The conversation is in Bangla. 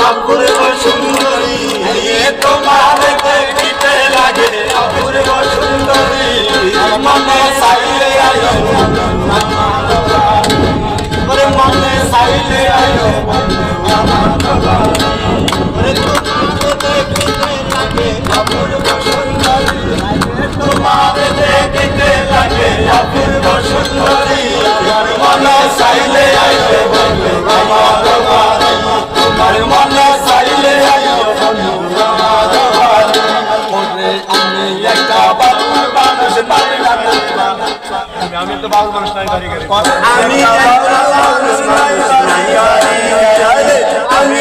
অপূর্ব সুন্দরী তোমার দেখিতে লাগে অপূর্ব সুন্দরী মনে চাইলে আয়ো মনে চাইলে আয়ো অপূর্ব সুন্দরী তোমার দেখিতে লাগে অপূর্ব সুন্দরী মনে চাইলে আয়ো তোমার মনে চাইলে আয়ো আমি একটা বাবুর মানুষ আমি তো বাবুর মানুষ নাই বাড়ি গেলে আমি